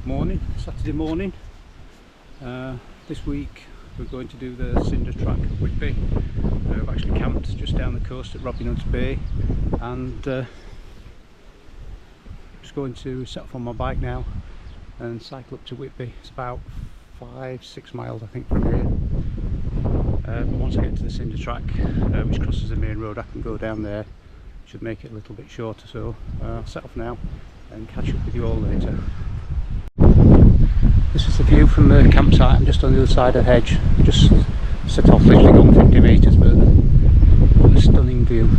Morning, Saturday morning. This week we're going to do the Cinder track at Whitby. We've actually camped just down the coast at Robin Hood's Bay, and just going to set off on my bike now and cycle up to Whitby. It's about 5-6 miles I think from here. But once I get to the Cinder track, which crosses the main road, I can go down there. Should make it a little bit shorter, so I'll set off now and catch up with you all later. This is the view from the campsite. I'm just on the other side of the hedge. Just set off, literally gone 50 metres, but a stunning view.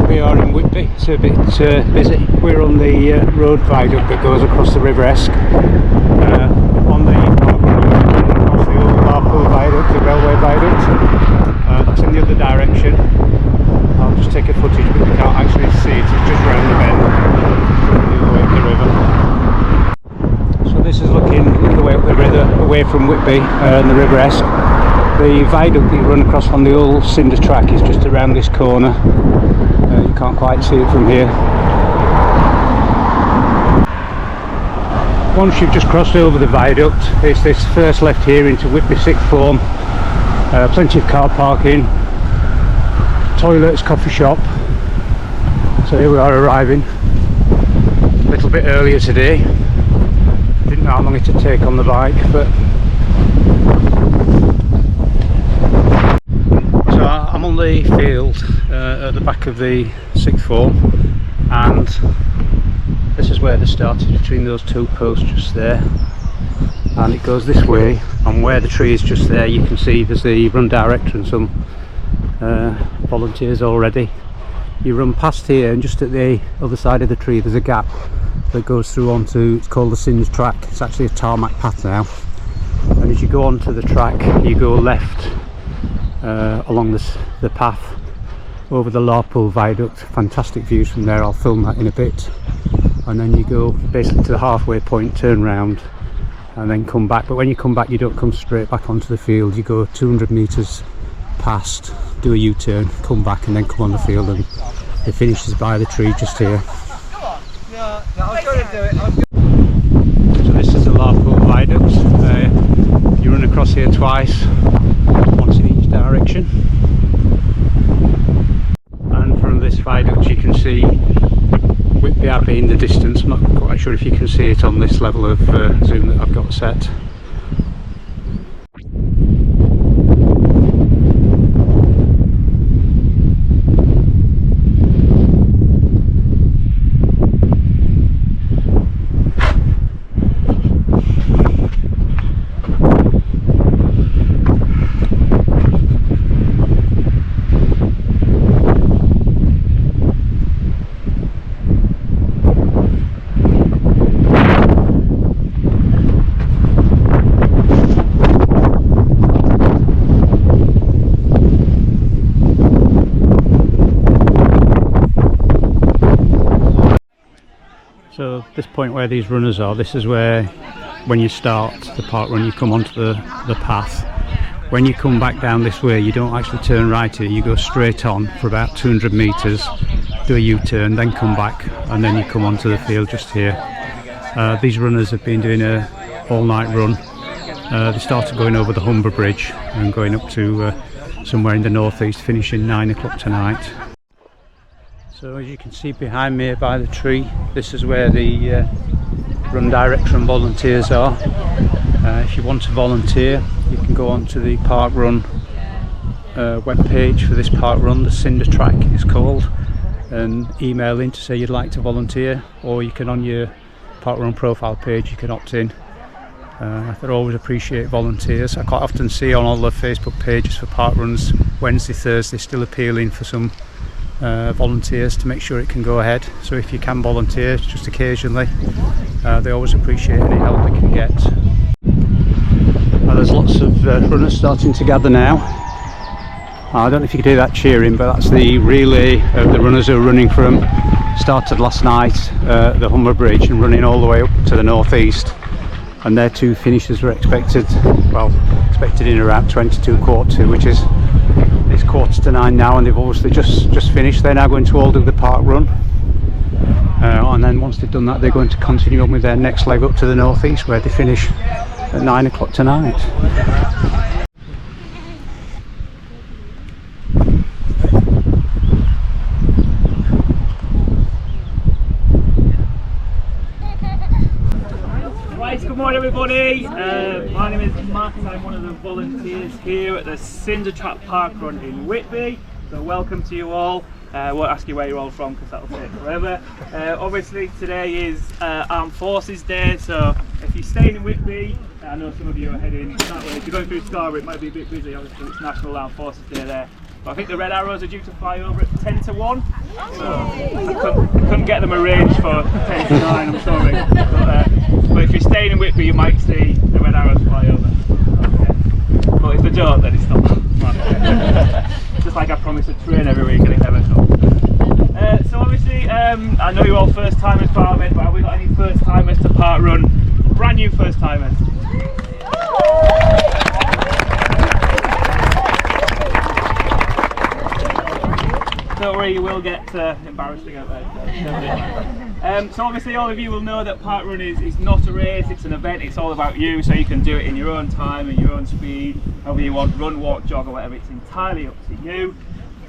We are in Whitby. It's a bit busy. We're on the road viaduct that goes across the River Esk. On the Parkrun, across the old Larpool viaduct, the railway viaduct. That's in the other direction. I'll just take a footage, but you can't actually see it. It's just round the bend, the other way up the river. So this is looking the way up the river, away from Whitby and the River Esk. The viaduct that you run across on the old Cinder track is just around this corner. You can't quite see it from here. Once you've just crossed over the viaduct, it's this first left here into Whitby sixth form. Plenty of car parking. Toilets, coffee shop. So here we are arriving a little bit earlier today. Didn't know how long it would take on the bike, but so I'm on the field at the back of the sixth form, and this is where they started, between those two posts just there, and it goes this way, and where the tree is just there you can see there's the run director and some volunteers already. You run past here, and just at the other side of the tree there's a gap that goes through onto, it's called the Cinder track. It's actually a tarmac path now, and as you go onto the track you go left along the path over the Larpool viaduct. Fantastic views from there, I'll film that in a bit, and then you go basically to the halfway point, turn round and then come back. But when you come back you don't come straight back onto the field, you go 200 metres past, do a U-turn, come back and then come on the field, and it finishes by the tree just here. So this is the Larpool viaduct. You run across here twice, once in each direction, and from this viaduct you can see Whitby Abbey in the distance. I'm not quite sure if you can see it on this level of zoom that I've got set. So this point where these runners are, this is where, when you start the park run, you come onto the path. When you come back down this way, you don't actually turn right here, you go straight on for about 200 metres, do a U-turn, then come back, and then you come onto the field just here. These runners have been doing a all-night run. They started going over the Humber Bridge and going up to somewhere in the northeast, finishing 9 o'clock tonight. So as you can see behind me by the tree, this is where the run director and volunteers are. If you want to volunteer, you can go onto the Parkrun webpage for this park run, the Cinder track is called, and email in to say you'd like to volunteer, or you can, on your Parkrun profile page, you can opt in. I always appreciate volunteers. I quite often see on all the Facebook pages for parkruns Wednesday, Thursday still appealing for some volunteers to make sure it can go ahead. So if you can volunteer just occasionally, they always appreciate any help they can get. There's lots of runners starting to gather now. I don't know if you can do that cheering, but that's the relay of the runners who are running from, started last night at the Humber Bridge and running all the way up to the northeast, and their two finishes were expected in around 22 quarter to, which is It's 9:15 now, and they've obviously just finished. They're now going to all do the park run, and then once they've done that, they're going to continue on with their next leg up to the northeast, where they finish at 9 o'clock tonight. Good morning everybody, my name is Matt, I'm one of the volunteers here at the Cindertrack Parkrun in Whitby, so welcome to you all. I won't ask you where you're all from because that'll take forever. Obviously today is Armed Forces Day, so if you're staying in Whitby, I know some of you are heading that way. If you're going through Scarborough it might be a bit busy, obviously it's National Armed Forces Day there. But I think the red arrows are due to fly over at 10 to 1, so I couldn't get them arranged for 10 to 9, I'm sorry. But if you're staying in Whitby, you might see the red arrows fly over. Okay. But if they don't, then it's not. Just like I promise a train every week and it never comes. So obviously, I know you're all first timers part of it, but have we got any first timers to Parkrun? Brand new first timers. Don't worry, you will get embarrassed again there. So obviously all of you will know that Parkrun is not a race, it's an event, it's all about you, so you can do it in your own time and your own speed, however you want, run, walk, jog or whatever, it's entirely up to you.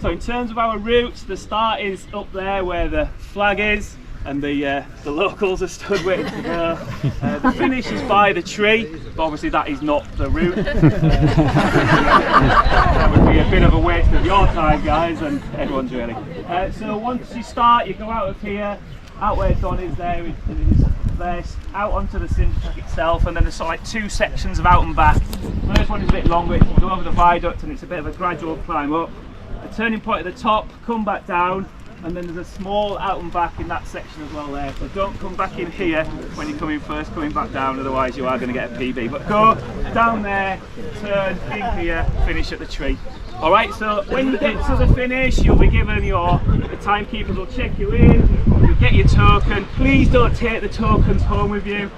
So in terms of our routes, the start is up there where the flag is and the locals are stood waiting to go. The finish is by the tree, but obviously that is not the route. That would be a bit of a waste of your time, guys, and everyone's really. So once you start, you go out of here, out where Don is there, out onto the Cinder track itself, and then there's sort of like two sections of out and back. The first one is a bit longer, it's go over the viaduct and it's a bit of a gradual climb up. A turning point at the top, come back down, and then there's a small out and back in that section as well there, so don't come back in here when you come in first, coming back down, otherwise you are going to get a PB. But go down there, turn in here, finish at the tree. Alright, so when you get to the finish, you'll be given the timekeepers will check you in, you'll get your token. Please don't take the tokens home with you.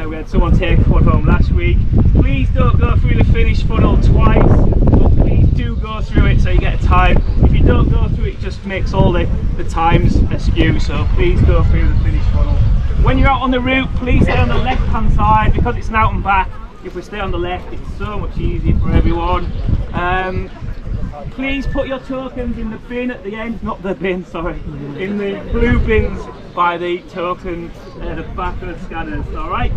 We had someone take one home last week. Please don't go through the finish funnel twice, but please do go through it so you get a time. If you don't go through it, it just makes all the times askew, so please go through the finish funnel. When you're out on the route, please stay on the left hand side because it's an out and back. If we stay on the left, it's so much easier for everyone. Please put your tokens in the bin at the end, not the bin, sorry, in the blue bins by the tokens at the back of the scanners, alright?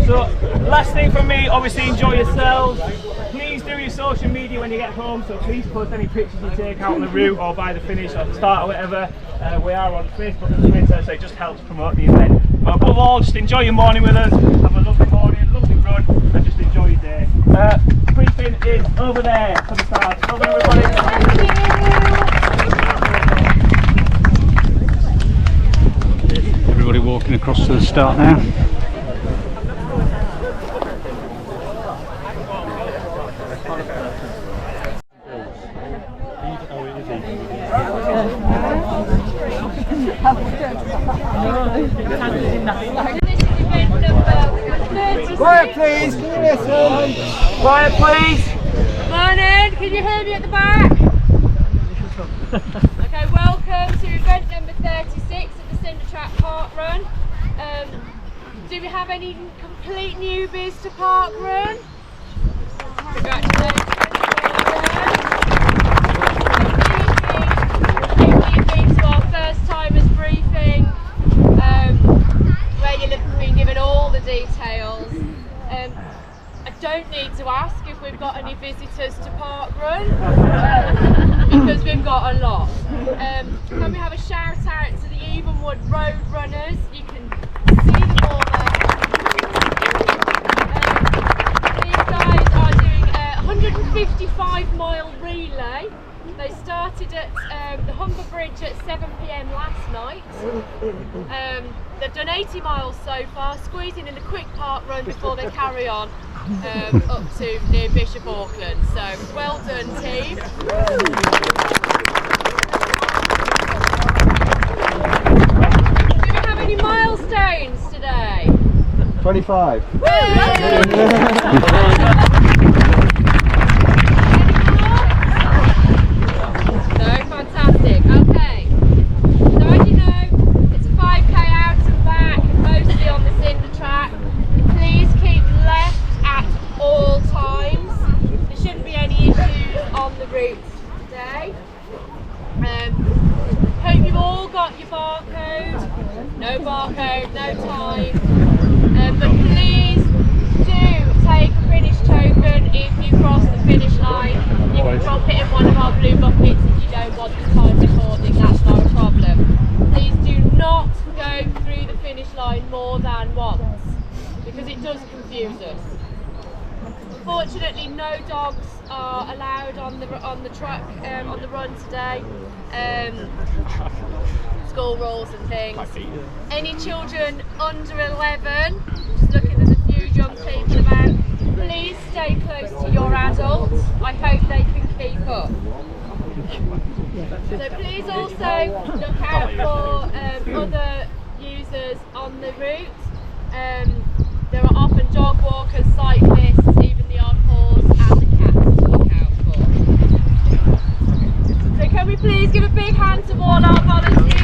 So, last thing from me, obviously enjoy yourselves. Please do your social media when you get home, so please post any pictures you take out on the route or by the finish or the start or whatever. We are on Facebook and Twitter, so it just helps promote the event. But above all, just enjoy your morning with us, have a lovely morning, lovely run, and just enjoy your day. Briefing is over there for the start. Over everybody. Everybody walking across to the start now. Quiet please, can you listen? Quiet please! Morning, can you hear me at the back? Okay, welcome to event number 36 at the Cindertrack Parkrun. Do we have any complete newbies to Parkrun? Congratulations. You've been to our first timers briefing, where you've been given all the details. I don't need to ask if we've got any visitors to Parkrun, because we've got a lot. Can we have a shout out to the Evenwood Road Runners? You can see them all there. These guys are doing a 155-mile relay. They started at the Humber Bridge at 7 PM last night. They've done 80 miles so far, squeezing in a quick park run before they carry on up to near Bishop Auckland. So well done, team. Do we have any milestones today? 25. Any more? on the route today. Hope you've all got your barcode. No barcode, no time. But please do take a finish token if you cross the finish line. You can drop it in one of our blue buckets if you don't want the time recording, that's not a problem. Please do not go through the finish line more than once, because it does confuse us. Fortunately, no dogs are allowed on the track on the run today. School rules and things. Any children under 11, just looking at a few young people about, please stay close to your adults. I hope they can keep up. So please also look out for other users on the route. There are often dog walkers, cyclists, even the odd horse and the cats to look out for. So can we please give a big hand to all our volunteers? We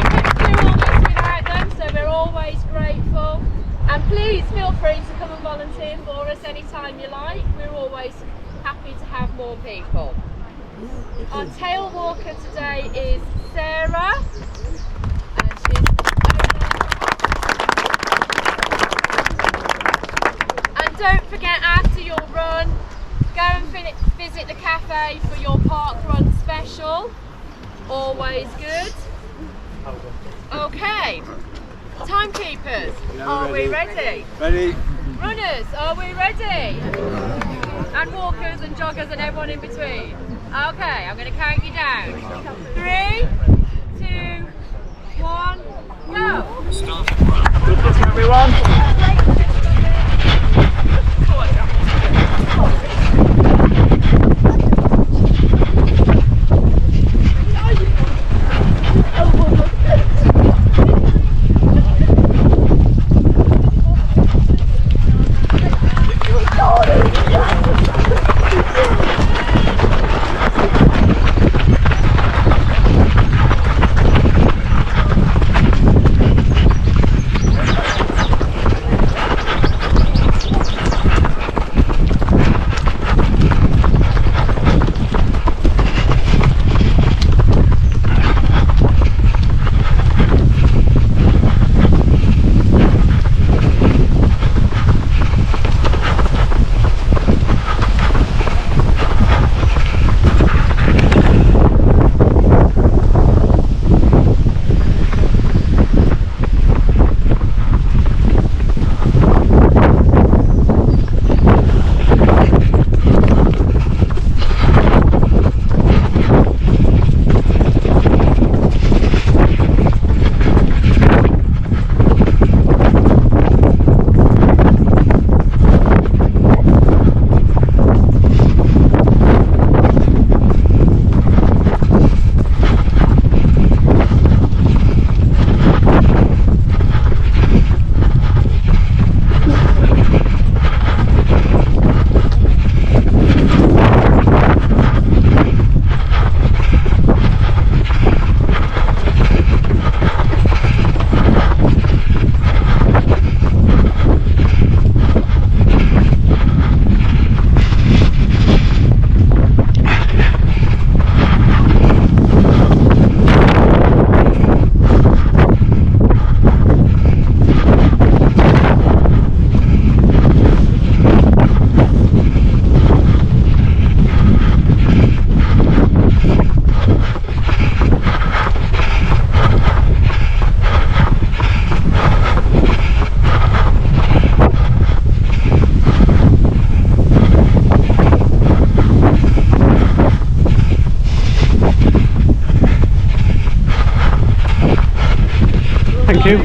couldn't do all this without them, so we're always grateful. And please feel free to come and volunteer for us anytime you like. We're always happy to have more people. Our tail walker today is Sarah, and she's and don't forget, after your run, go and visit the cafe for your parkrun special. Always good. Okay, timekeepers, are we ready? Ready. Runners, are we ready? And walkers and joggers and everyone in between. Okay, I'm going to count you down. 3, 2, 1, go! Good luck, everyone. Thank you.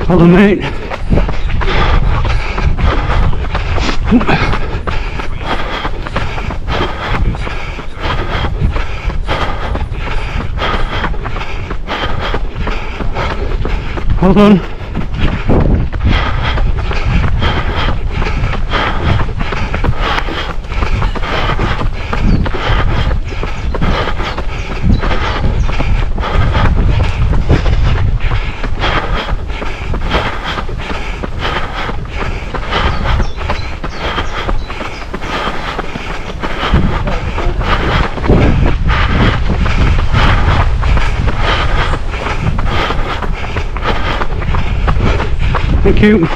Hold on, mate. Hold on. Thank you.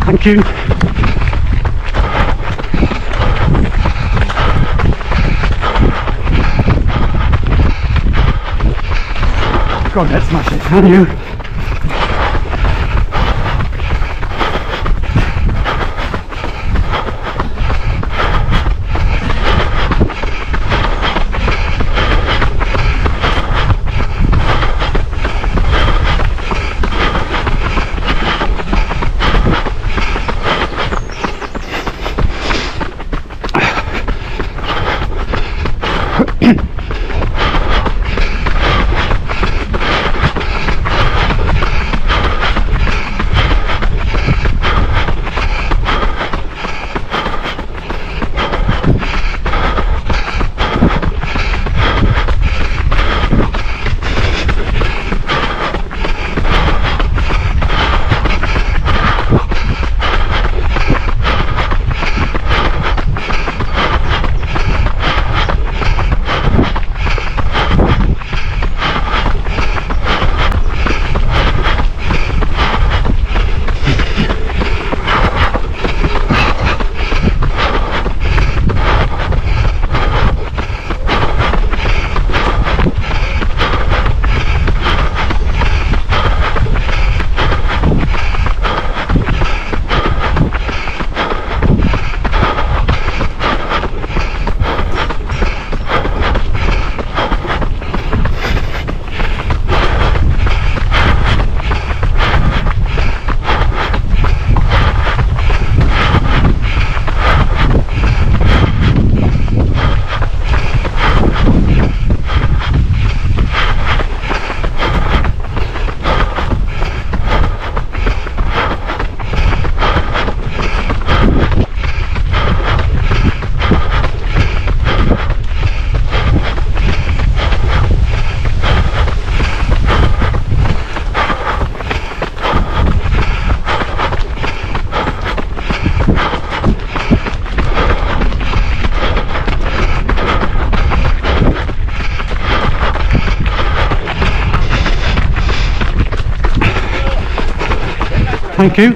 Thank you. Go on, let's smash it. Can you? Thank you.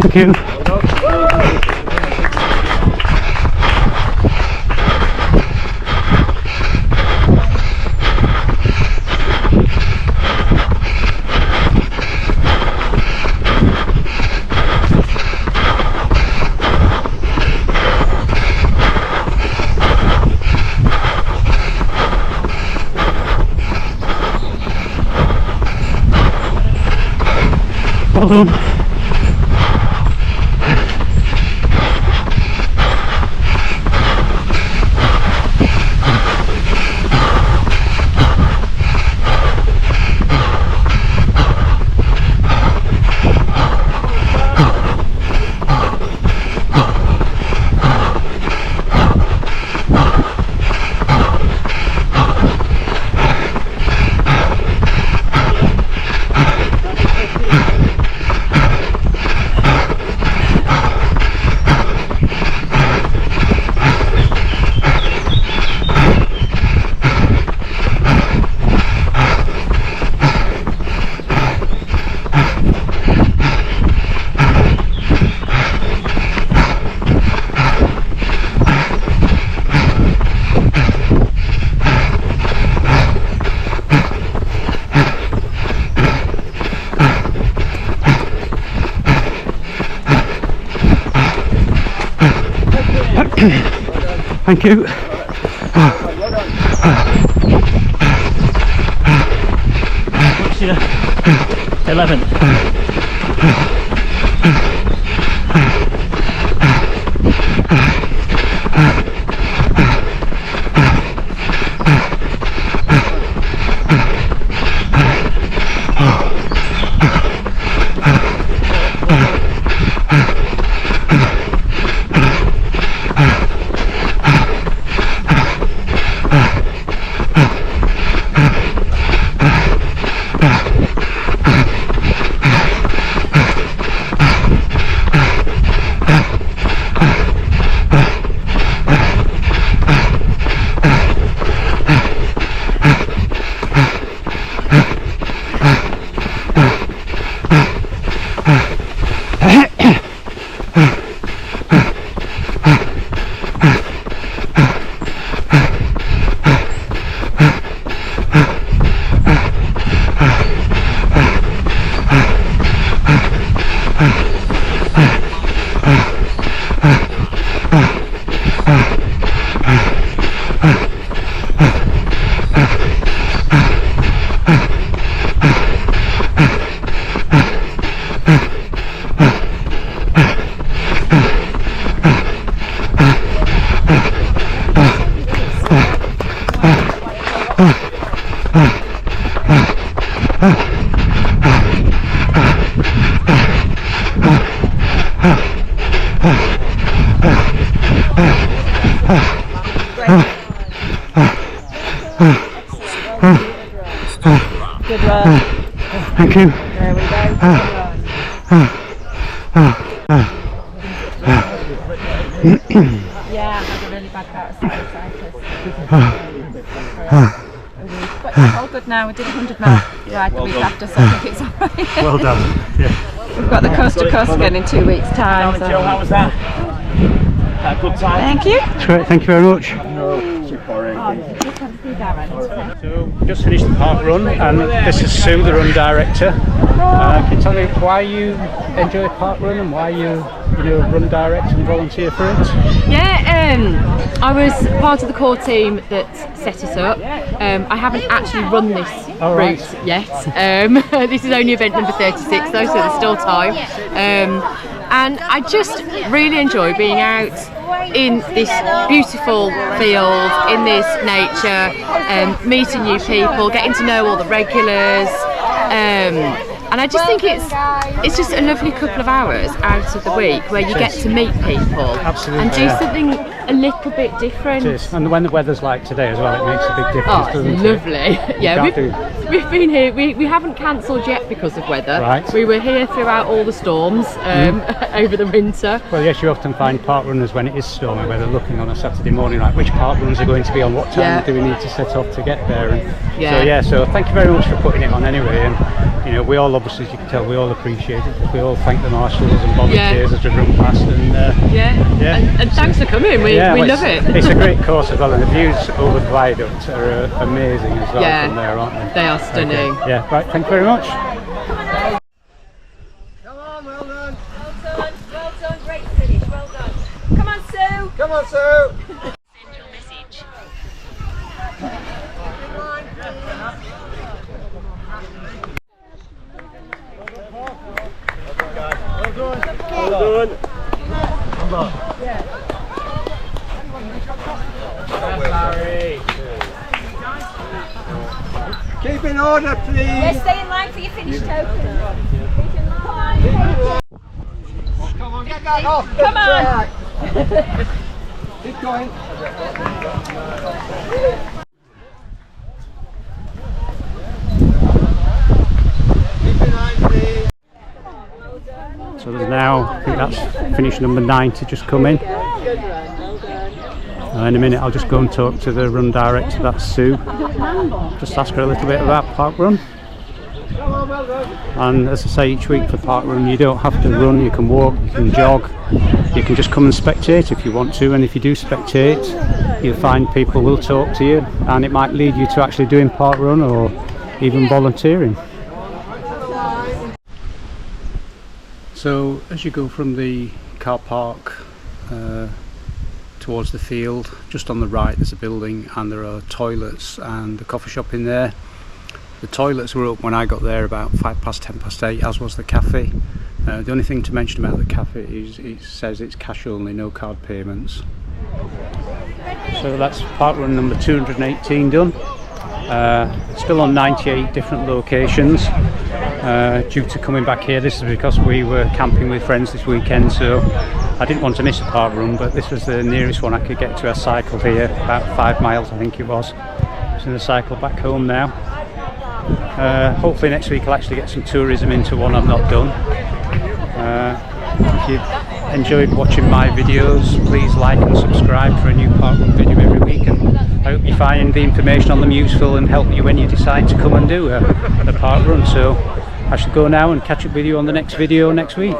Thank you. Well done. Thank you. What's your 11th? Thank you. There we go. Yeah, I had a really bad bout of sinusitis. But it's all good now. We did a 100-mile ride the week after, so I think it's alright. Well done. Yeah. We've got the coast to coast again in 2 weeks' time. So. Jill, how was that? Had a good time? Thank you. That's great. Thank you very much. So, just finished the park run, and this is Sue, the run director. Can you tell me why you enjoy park run and why you run direct and volunteer for it? Yeah, I was part of the core team that set it up. I haven't actually run this route yet. This is only event number 36 though, so there's still time. And I just really enjoy being out in this beautiful field, in this nature, meeting new people, getting to know all the regulars. And I just think it's just a lovely couple of hours out of the week where you get to meet people. Absolutely, and do something a little bit different. It is. And when the weather's like today as well, it makes a big difference, doesn't it? Lovely. Yeah, we've been here. We haven't cancelled yet because of weather. Right. We were here throughout all the storms over the winter. Well, yes, you often find park runners when it is stormy, where they're looking on a Saturday morning, like which park runs are going to be on, what time do we need to set off to get there. And so thank you very much for putting it on anyway. And we all, obviously, as you can tell, we all appreciate it. We all thank the marshals and volunteers as we run past. And and thanks for coming. We love it. It's a great course as well, and the views over the viaduct are amazing as well from there, aren't they? They are stunning. Okay. Yeah, right, thank you very much. Come on, well done. Well done, great finish, well done. Come on, Sue. Come on, Sue. Send your message. Well done. Keep in order, please. Stay in line for your finish token. Come on, get that off the Come on. track. Keep going. Keep in line, please. So there's now, I think that's finish number 90 just come in. In a minute I'll just go and talk to the run director, that's Sue. Just ask her a little bit about parkrun. And as I say, each week for parkrun you don't have to run, you can walk, you can jog, you can just come and spectate if you want to, and if you do spectate you'll find people will talk to you and it might lead you to actually doing parkrun or even volunteering. So as you go from the car park towards the field, just on the right there's a building and there are toilets and a coffee shop in there. The toilets were up when I got there about 8:05, as was the cafe. The only thing to mention about the cafe is it says it's cash only, no card payments. So that's parkrun number 218 done. Still on 98 different locations. Due to coming back here, this is because we were camping with friends this weekend, so I didn't want to miss a park run, but this was the nearest one I could get to. I cycled here about 5 miles I think it was. So I'm going to cycle back home now. Hopefully next week I'll actually get some tourism into one I've not done. If you've enjoyed watching my videos, please like and subscribe for a new park run video every week, and I hope you find the information on them useful and help you when you decide to come and do a park run. So I shall go now and catch up with you on the next video next week.